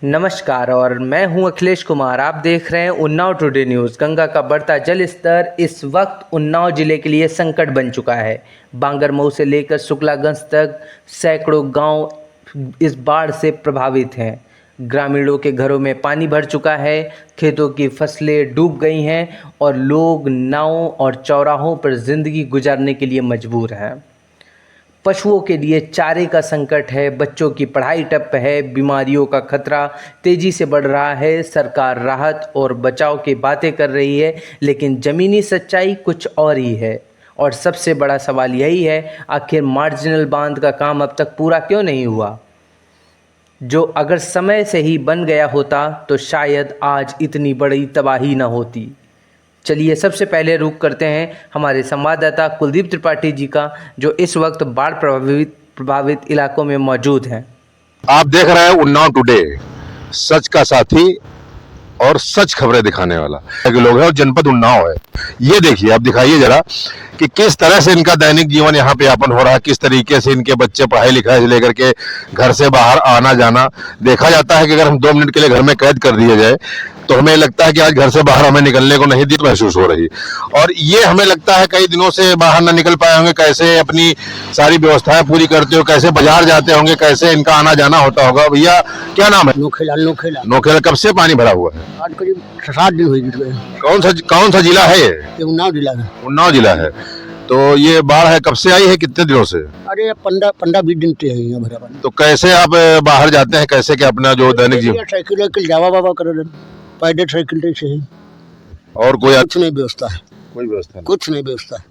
नमस्कार और मैं हूं अखिलेश कुमार। आप देख रहे हैं उन्नाव टुडे न्यूज़। गंगा का बढ़ता जल स्तर इस वक्त उन्नाव जिले के लिए संकट बन चुका है। बांगरमऊ से लेकर शुक्लागंज तक सैकड़ों गांव इस बाढ़ से प्रभावित हैं। ग्रामीणों के घरों में पानी भर चुका है, खेतों की फसलें डूब गई हैं और लोग नावों और चौराहों पर जिंदगी गुजारने के लिए मजबूर हैं। पशुओं के लिए चारे का संकट है, बच्चों की पढ़ाई ठप है, बीमारियों का खतरा तेजी से बढ़ रहा है। सरकार राहत और बचाव की बातें कर रही है, लेकिन ज़मीनी सच्चाई कुछ और ही है। और सबसे बड़ा सवाल यही है, आखिर मार्जिनल बांध का काम अब तक पूरा क्यों नहीं हुआ, जो अगर समय से ही बन गया होता तो शायद आज इतनी बड़ी तबाही न होती। चलिए सबसे पहले रुख करते हैं हमारे संवाददाता कुलदीप त्रिपाठी जी का, जो इस वक्त बाढ़ प्रभावित इलाकों में मौजूद हैं। आप देख रहे हैं उन्नाव टुडे, सच का साथी और सच खबरें दिखाने वाला लोग है और जनपद उन्नाव है। ये देखिए, आप दिखाइए जरा कि किस तरह से इनका दैनिक जीवन यहाँ पे यापन हो रहा है, किस तरीके से इनके बच्चे पढ़ाई लिखाई से लेकर के घर से बाहर आना जाना। देखा जाता है कि अगर हम 2 मिनट के लिए घर में कैद कर दिए जाए तो हमें लगता है कि आज घर से बाहर हमें निकलने को नहीं दी महसूस हो रही, और ये हमें लगता है कई दिनों से बाहर ना निकल पाए होंगे। कैसे अपनी सारी व्यवस्थाएं पूरी करते हो, कैसे बाजार जाते होंगे, कैसे इनका आना जाना होता होगा। भैया क्या नाम है? नोखेला। कब से पानी भरा हुआ है? आज करीब 7 दिन हुई। कौन सा जिला है ये? उन्नाव जिला है। उन्नाव जिला है। तो ये बाढ़ है कब से आई है, कितने दिनों से? अरे 15-20 दिन से है यहाँ भरा पानी। तो कैसे आप बाहर जाते हैं, कैसे क्या अपना जो दैनिक जीवन? साइकिल जावा बाबा कर पैदल साइकिल से है। और कोई कुछ नहीं व्यवस्था है, कुछ नहीं व्यवस्था है।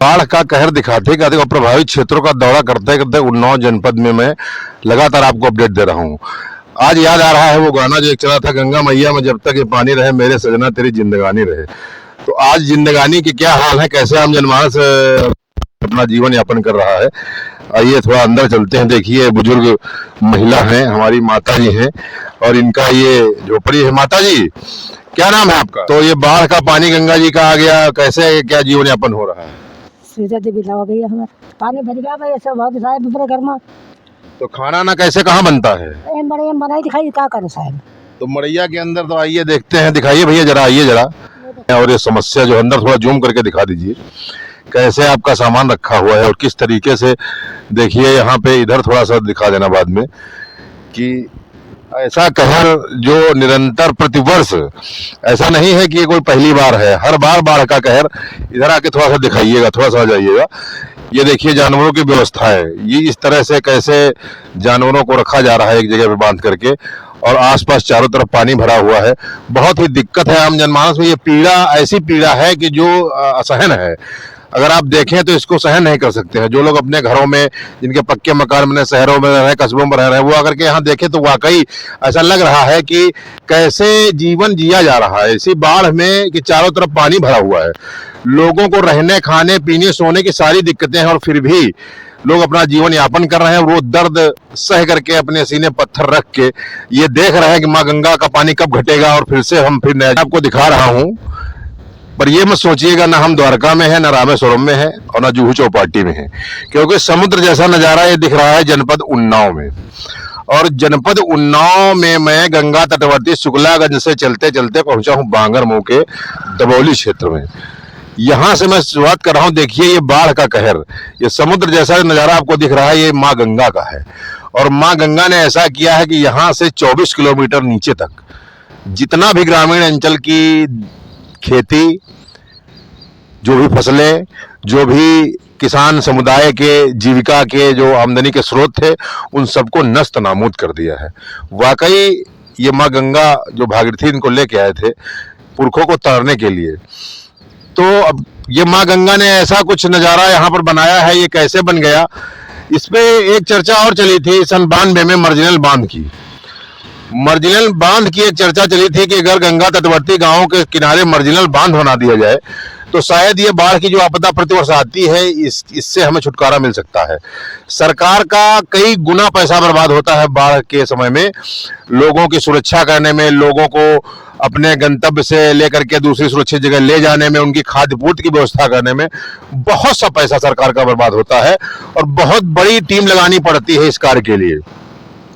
बाढ़ का कहर दिखाते और प्रभावित क्षेत्रों का दौरा करते करते उन्नाव जनपद में मैं लगातार आपको अपडेट दे रहा हूँ। आज याद आ रहा है वो गाना जो एक चला था, गंगा मैया में जब तक ये पानी रहे मेरे सजना तेरी जिंदगानी रहे। तो आज जिंदगानी के क्या हाल है, कैसे आम जनमानस अपना जीवन यापन कर रहा है। आइए थोड़ा अंदर चलते हैं। देखिए बुजुर्ग महिला हैं, हमारी माता जी हैं, और इनका ये झोपड़ी है। माता जी क्या नाम है आपका? तो ये बाढ़ का पानी गंगा जी का आ गया, कैसे क्या जीवन यापन हो रहा है? सुविधा देवी लावा भैया, हमारे पानी भर गया भाई, सब बहुत साहब पूरे घर में। तो खाना ना कैसे कहाँ बनता है? बड़े बनाई दिखाई क्या करें साहब। तो मड़ैया के अंदर तो आइए देखते हैं, दिखाइए भैया जरा, आइए जरा। और ये समस्या जो अंदर थोड़ा जूम करके दिखा दीजिए, कैसे आपका सामान रखा हुआ है और किस तरीके से। देखिए यहाँ पे, इधर थोड़ा सा दिखा देना बाद में, कि ऐसा कहर जो निरंतर प्रतिवर्ष, ऐसा नहीं है कि ये कोई पहली बार है, हर बार बाढ़ का कहर। इधर आके थोड़ा सा दिखाइएगा, थोड़ा सा जाइएगा। ये देखिए जानवरों की व्यवस्था है, ये इस तरह से कैसे जानवरों को रखा जा रहा है एक जगह पे बांध करके, और आसपास चारों तरफ पानी भरा हुआ है। बहुत ही दिक्कत है आम जनमानस में। ये पीड़ा ऐसी पीड़ा है कि जो असहन है। अगर आप देखें तो इसको सहन नहीं कर सकते हैं। जो लोग अपने घरों में, जिनके पक्के मकान में, शहरों में रह रहे हैं, कस्बों में रह रहे हैं, वो आकर के यहाँ देखें तो वाकई ऐसा लग रहा है कि कैसे जीवन जिया जा रहा है इसी बाढ़ में, कि चारों तरफ पानी भरा हुआ है। लोगों को रहने, खाने, पीने, सोने की सारी दिक्कतें हैं, और फिर भी लोग अपना जीवन यापन कर रहे हैं। वो दर्द सह करके अपने सीने पत्थर रख के ये देख रहे हैं कि माँ गंगा का पानी कब घटेगा और फिर से हम फिर नया। आपको दिखा रहा हूँ, पर ये मत सोचिएगा ना हम द्वारका में है, ना रामेश्वरम में है, और ना जुहू चौपाटी में है, क्योंकि समुद्र जैसा नजारा ये दिख रहा है जनपद उन्नाव में। और जनपद उन्नाव में मैं गंगा तटवर्ती शुक्लागंज से चलते चलते पहुंचा हूं बांगरमऊ के दबौली क्षेत्र में। यहां से मैं शुरुआत कर रहा हूं। देखिए ये बाढ़ का कहर, ये समुद्र जैसा नजारा आपको दिख रहा है, ये माँ गंगा का है। और माँ गंगा ने ऐसा किया है कि यहाँ से 24 किलोमीटर नीचे तक जितना भी ग्रामीण अंचल की खेती, जो भी फसलें, जो भी किसान समुदाय के जीविका के जो आमदनी के स्रोत थे, उन सबको नस्त नाबूद कर दिया है। वाकई ये माँ गंगा जो भागीरथी इनको लेके आए थे पुरखों को तारने के लिए, तो अब ये माँ गंगा ने ऐसा कुछ नज़ारा यहाँ पर बनाया है। ये कैसे बन गया, इस पे एक चर्चा और चली थी सन 92 में मार्जिनल बांध की एक चर्चा चली थी कि अगर गंगा तटवर्ती गांवों के किनारे मार्जिनल बांध बना दिया जाए तो शायद ये बाढ़ की जो आपदा प्रतिवर्ष आती है इससे हमें छुटकारा मिल सकता है। सरकार का कई गुना पैसा बर्बाद होता है बाढ़ के समय में, लोगों की सुरक्षा करने में, लोगों को अपने गंतव्य से लेकर के दूसरी सुरक्षित जगह ले जाने में, उनकी खाद्य पूर्ति की व्यवस्था करने में बहुत सा पैसा सरकार का बर्बाद होता है, और बहुत बड़ी टीम लगानी पड़ती है इस कार्य के लिए।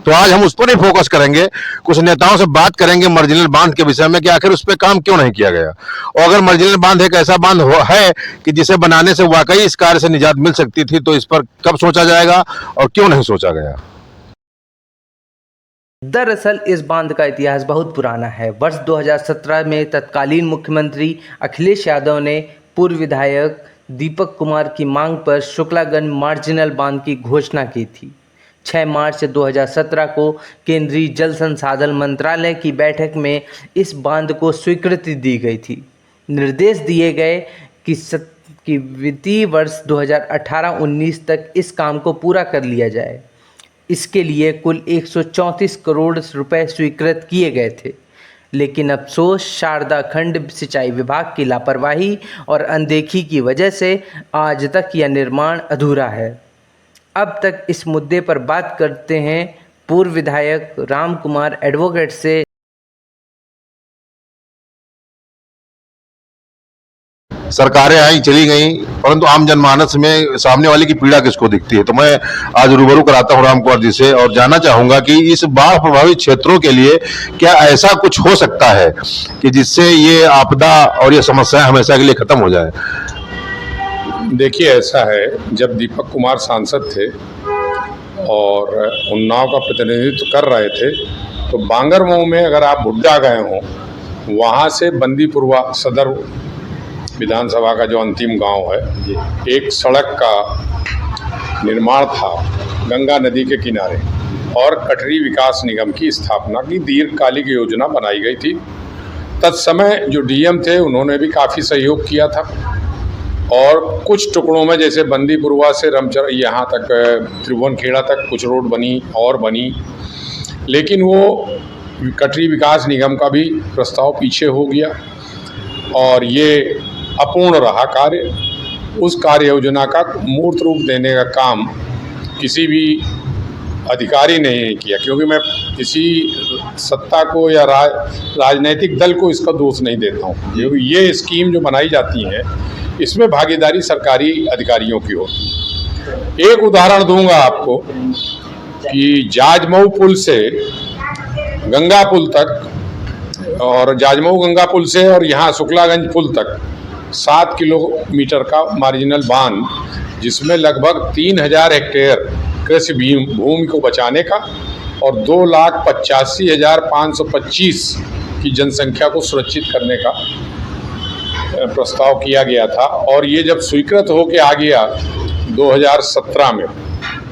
तो आज हम उस पर ही फोकस करेंगे, कुछ नेताओं से बात करेंगे मार्जिनल बांध के विषय में कि आखिर उस पर काम क्यों नहीं किया गया, और अगर मार्जिनल बांध एक ऐसा बांध है कि जिसे बनाने से वाकई इस कार्य से निजात मिल सकती थी, तो इस पर कब सोचा जाएगा और क्यों नहीं सोचा गया। दरअसल इस बांध का इतिहास बहुत पुराना है। वर्ष 2017 में तत्कालीन मुख्यमंत्री अखिलेश यादव ने पूर्व विधायक दीपक कुमार की मांग पर शुक्लागंज मार्जिनल बांध की घोषणा की थी। 6 मार्च 2017 को केंद्रीय जल संसाधन मंत्रालय की बैठक में इस बांध को स्वीकृति दी गई थी। निर्देश दिए गए कि वित्तीय वर्ष 2018-19 तक इस काम को पूरा कर लिया जाए। इसके लिए कुल 134 करोड़ रुपए स्वीकृत किए गए थे, लेकिन अफसोस शारदा खंड सिंचाई विभाग की लापरवाही और अनदेखी की वजह से आज तक यह निर्माण अधूरा है। अब तक इस मुद्दे पर बात करते हैं पूर्व विधायक राम कुमार एडवोकेट से। सरकारें आई चली गई, परंतु आम जनमानस में सामने वाले की पीड़ा किसको दिखती है। तो मैं आज रूबरू कराता हूं राम कुमार जी से और जानना चाहूंगा कि इस बाढ़ प्रभावित क्षेत्रों के लिए क्या ऐसा कुछ हो सकता है कि जिससे ये आपदा और ये समस्याएं हमेशा के लिए खत्म हो जाए। देखिए, ऐसा है, जब दीपक कुमार सांसद थे और उन्नाव का प्रतिनिधित्व कर रहे थे, तो बांगरमऊ में अगर आप बुड्ढा गए हों, वहाँ से बंदीपुरवा सदर विधानसभा का जो अंतिम गांव है, एक सड़क का निर्माण था गंगा नदी के किनारे, और कटरी विकास निगम की स्थापना की दीर्घकालिक योजना बनाई गई थी। तत्समय जो डीएम थे उन्होंने भी काफ़ी सहयोग किया था, और कुछ टुकड़ों में जैसे बंदीपुरवा से रमचर यहाँ तक त्रिभुवनखेड़ा तक कुछ रोड बनी, लेकिन वो कटरी विकास निगम का भी प्रस्ताव पीछे हो गया और ये अपूर्ण रहा कार्य। उस कार्य योजना का मूर्त रूप देने का काम किसी भी अधिकारी ने नहीं किया, क्योंकि मैं किसी सत्ता को या राजनैतिक दल को इसका दोष नहीं देता हूँ। ये स्कीम जो बनाई जाती हैं, इसमें भागीदारी सरकारी अधिकारियों की होती है। एक उदाहरण दूंगा आपको कि जाजमऊ पुल से गंगा पुल तक, और जाजमऊ गंगा पुल से और यहाँ शुक्लागंज पुल तक 7 किलोमीटर का मार्जिनल बांध, जिसमें लगभग 3000 हेक्टेयर कृषि भूमि को बचाने का और 2,85,525 की जनसंख्या को सुरक्षित करने का प्रस्ताव किया गया था। और ये जब स्वीकृत होकर आ गया 2017 में,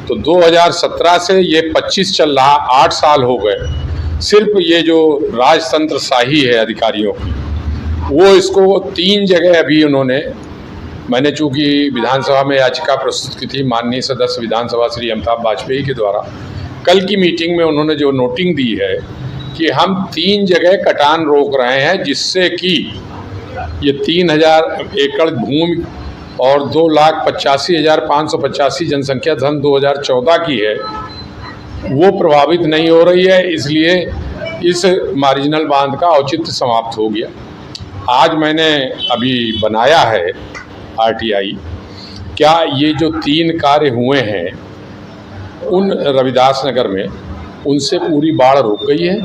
तो 2017 से ये 25 चल रहा, 8 साल हो गए। सिर्फ ये जो राजतंत्र शाही है अधिकारियों की, वो इसको 3 जगह अभी उन्होंने, मैंने चूँकि विधानसभा में याचिका प्रस्तुत की थी माननीय सदस्य विधानसभा श्री अमिताभ वाजपेयी के द्वारा, कल की मीटिंग में उन्होंने जो नोटिंग दी है कि हम 3 जगह कटान रोक रहे हैं, जिससे कि ये 3000 एकड़ भूमि और 2,85,585 जनसंख्या सन 2014 की है, वो प्रभावित नहीं हो रही है। इसलिए इस मार्जिनल बांध का औचित्य समाप्त हो गया। आज मैंने अभी बनाया है आरटीआई। क्या ये जो 3 कार्य हुए हैं उन रविदास नगर में, उनसे पूरी बाढ़ रुक गई है,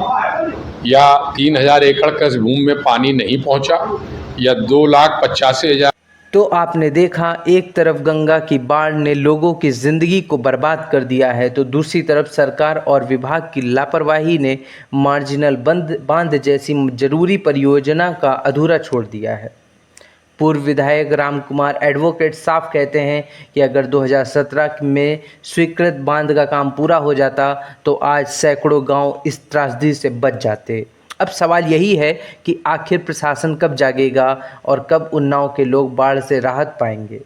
या 3000 एकड़ कृषि भूमि में पानी नहीं पहुंचा, या 2,85,000। तो आपने देखा, एक तरफ गंगा की बाढ़ ने लोगों की ज़िंदगी को बर्बाद कर दिया है, तो दूसरी तरफ सरकार और विभाग की लापरवाही ने मार्जिनल बांध जैसी जरूरी परियोजना का अधूरा छोड़ दिया है। पूर्व विधायक राम कुमार एडवोकेट साफ कहते हैं कि अगर 2017 में स्वीकृत बांध का काम पूरा हो जाता तो आज सैकड़ों गांव इस त्रासदी से बच जाते। अब सवाल यही है कि आखिर प्रशासन कब जागेगा और कब उन्नाव के लोग बाढ़ से राहत पाएंगे।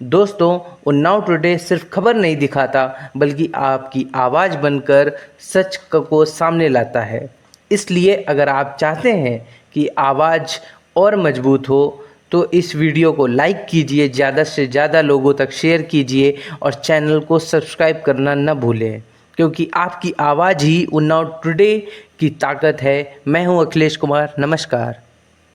दोस्तों, उन्नाव टुडे सिर्फ खबर नहीं दिखाता, बल्कि आपकी आवाज़ बनकर सच को सामने लाता है। इसलिए अगर आप चाहते हैं कि आवाज़ और मजबूत हो तो इस वीडियो को लाइक कीजिए, ज़्यादा से ज़्यादा लोगों तक शेयर कीजिए और चैनल को सब्सक्राइब करना न भूलें, क्योंकि आपकी आवाज़ ही उन्नाव टुडे की ताकत है। मैं हूं अखिलेश कुमार, नमस्कार।